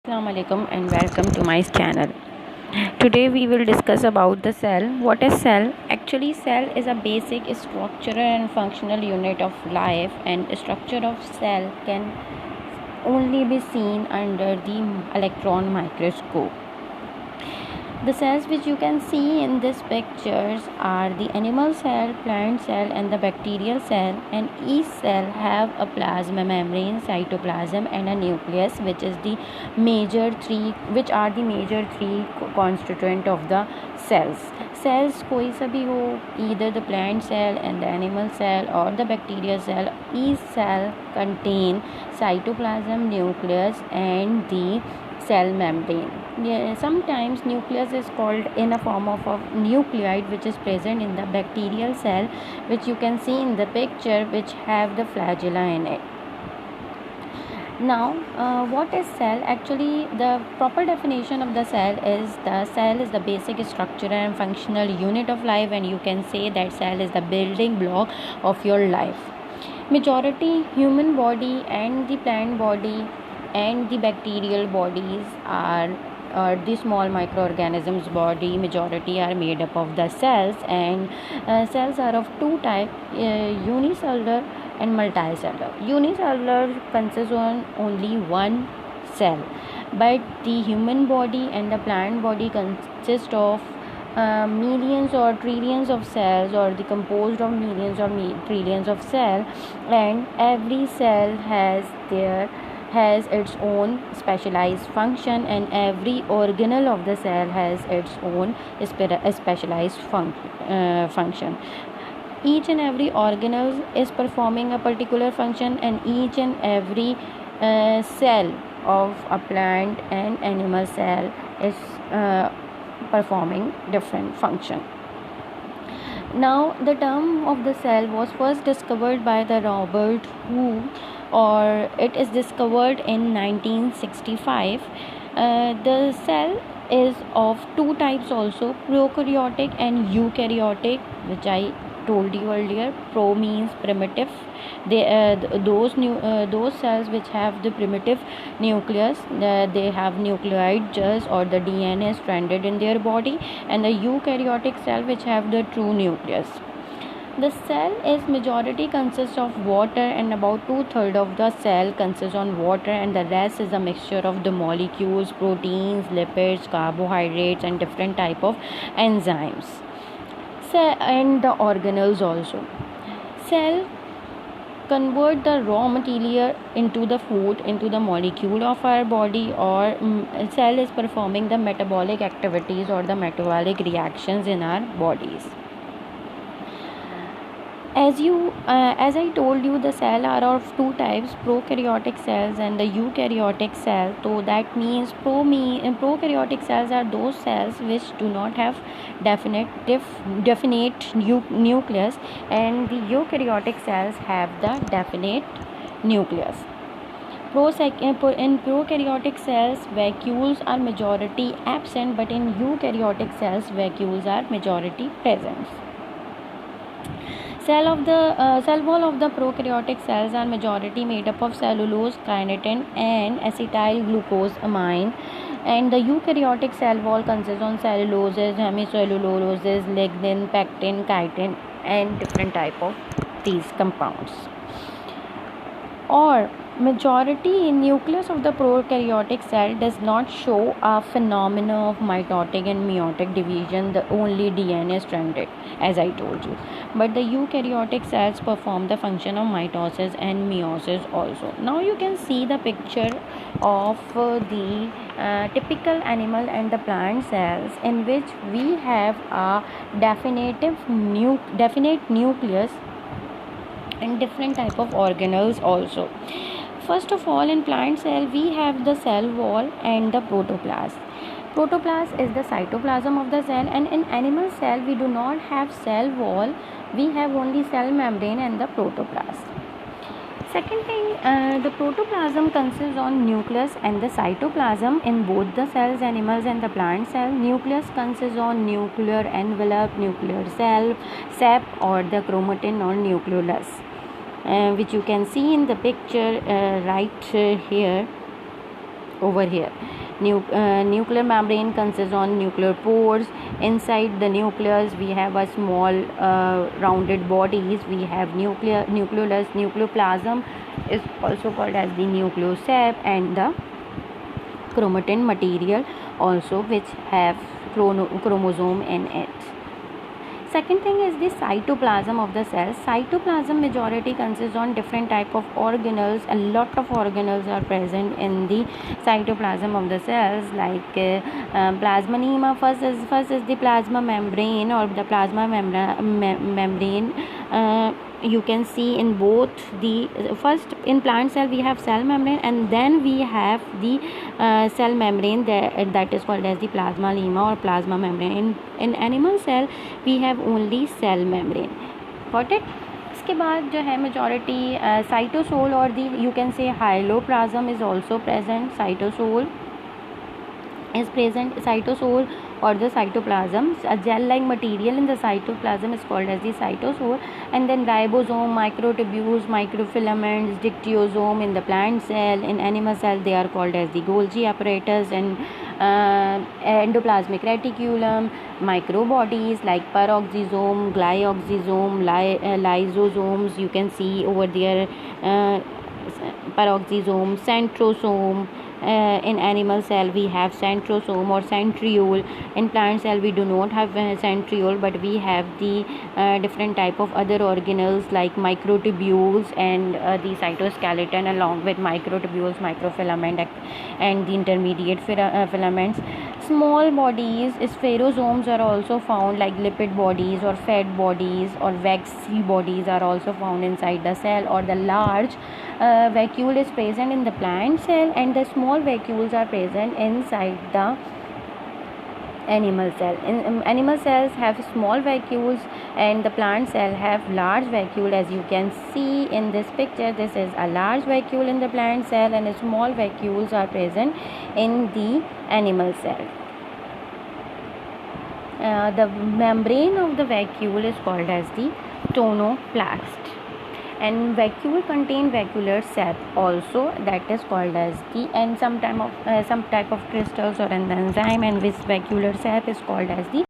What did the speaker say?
Assalamu alaikum and welcome to my channel. Today we will discuss about the cell. What is cell? Actually, cell is a basic structural and functional unit of life, and structure of cell can only be seen under the electron microscope. The cells which you can see in these pictures are the animal cell, plant cell and the bacterial cell, and each cell have a plasma membrane, cytoplasm and a nucleus, which are the major three constituent of the cells. Cells कोई सा भी हो, either the plant cell and the animal cell or the bacterial cell, each cell contain cytoplasm, nucleus and the cell membrane. Sometimes nucleus is called in a form of a nucleide which is present in the bacterial cell, which you can see in the picture, which have the flagella in it. Now, what is cell? Actually, the proper definition of the cell is the basic structural and functional unit of life, and you can say that cell is the building block of your life. Majority human body and the plant body and the bacterial bodies are the small microorganisms body majority are made up of the cells, and cells are of two types, unicellular and multicellular. Unicellular consists on only one cell, but the human body and the plant body consist of millions or trillions of cells, or the composed of millions or trillions of cells, and every cell has its own specialized function, and every organelle of the cell has its own specialized function. Each and every organelle is performing a particular function, and each and every cell of a plant and animal cell is performing different function. Now, the term of the cell was first discovered by the Robert Hooke, or it is discovered in 1965. The cell is of two types also, prokaryotic and eukaryotic, which I told you earlier. Pro means primitive. Those cells which have the primitive nucleus, they have nucleoid just or the DNA stranded in their body, and the eukaryotic cell which have the true nucleus. The cell is majority consists of water, and about 2/3 of the cell consists on water, and the rest is a mixture of the molecules, proteins, lipids, carbohydrates and different type of enzymes. And the organelles also. Cell convert the raw material into the food, into the molecule of our body, or cell is performing the metabolic activities or the metabolic reactions in our bodies. As I told you, the cell are of two types, prokaryotic cells and the eukaryotic cell. So that means prokaryotic cells are those cells which do not have definite nucleus, and the eukaryotic cells have the definite nucleus. In prokaryotic cells, vacuoles are majority absent, but in eukaryotic cells, vacuoles are majority present. Cell wall of the prokaryotic cells are majority made up of cellulose, kinetin and acetyl glucosamine, and the eukaryotic cell wall consists on celluloses, hemicelluloses, lignin, pectin, chitin and different type of these compounds. Or majority nucleus of the prokaryotic cell does not show a phenomena of mitotic and meiotic division, the only DNA stranded, as I told you. But the eukaryotic cells perform the function of mitosis and meiosis also. Now you can see the picture of the typical animal and the plant cells, in which we have a definite nucleus and different type of organelles also. First of all, in plant cell we have the cell wall and the protoplasm. Protoplasm is the cytoplasm of the cell, and in animal cell we do not have cell wall, we have only cell membrane and the protoplasm. Second thing, the protoplasm consists on nucleus and the cytoplasm in both the cells, animals and the plant cell. Nucleus consists on nuclear envelope, nuclear cell, sap or the chromatin or nucleolus, which you can see in the picture right here. over here. Nuclear membrane consists on nuclear pores. Inside the nucleus we have a small rounded bodies. We have nucleus. Nucleoplasm is also called as the nucleosap, and the chromatin material also, which have chromosome in it. Second thing is the cytoplasm of the cell. Cytoplasm majority consists on different type of organelles. A lot of organelles are present in the cytoplasm of the cells, like plasmanemia. First is the plasma membrane or the plasma membrane. You can see in both the first in plant cell we have cell membrane, and then we have the cell membrane that is called as the plasma lemma or plasma membrane. In animal cell we have only cell membrane. Got it? इसके बाद जो है majority cytosol or the you can say hyaloplasm is also present. Cytosol is present. Cytosol or the cytoplasm, a gel-like material in the cytoplasm is called as the cytosol. And then ribosome, microtubules, microfilaments, dictyosome in the plant cell. In animal cell they are called as the Golgi apparatus, and endoplasmic reticulum, microbodies like peroxisome, glyoxysome, lysosomes. You can see over there peroxisome, centrosome. In animal cell we have centrosome or centriole. In plant cell we do not have centriole, but we have the different type of other organelles like microtubules and the cytoskeleton, along with microtubules, microfilament and the intermediate filaments. Small bodies, spherosomes are also found, like lipid bodies or fat bodies or waxy bodies are also found inside the cell. Or the large vacuole is present in the plant cell, and the small vacuoles are present inside the animal cell. In animal cells have small vacuoles, and the plant cell have large vacuole. As you can see in this picture, this is a large vacuole in the plant cell, and small vacuoles are present in the animal cell. The membrane of the vacuole is called as the tonoplast, and vacuole contain vacuolar sap also, that is called as the, and some type of crystals or an enzyme, and this vacuolar sap is called as the